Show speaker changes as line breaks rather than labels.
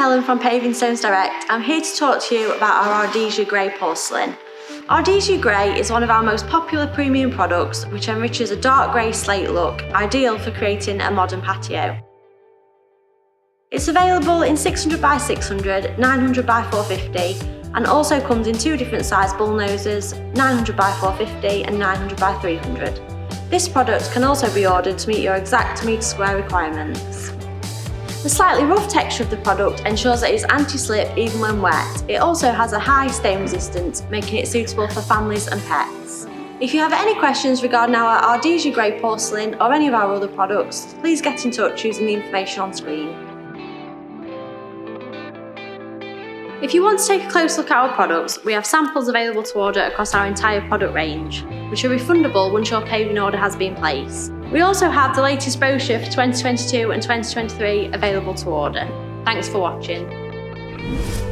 Helen from Paving Stones Direct. I'm here to talk to you about our Ardesia Grey porcelain. Ardesia Grey is one of our most popular premium products, which enriches a dark grey slate look, ideal for creating a modern patio. It's available in 600 by 600, 900 by 450, and also comes in two different size bull noses, 900 by 450 and 900 by 300. This product can also be ordered to meet your exact metre square requirements. The slightly rough texture of the product ensures that it's anti-slip even when wet. It also has a high stain resistance, making it suitable for families and pets. If you have any questions regarding our Ardesia Grey porcelain or any of our other products, please get in touch using the information on screen. If you want to take a close look at our products, we have samples available to order across our entire product range, which are refundable once your paving order has been placed. We also have the latest brochure for 2022 and 2023 available to order. Thanks for watching.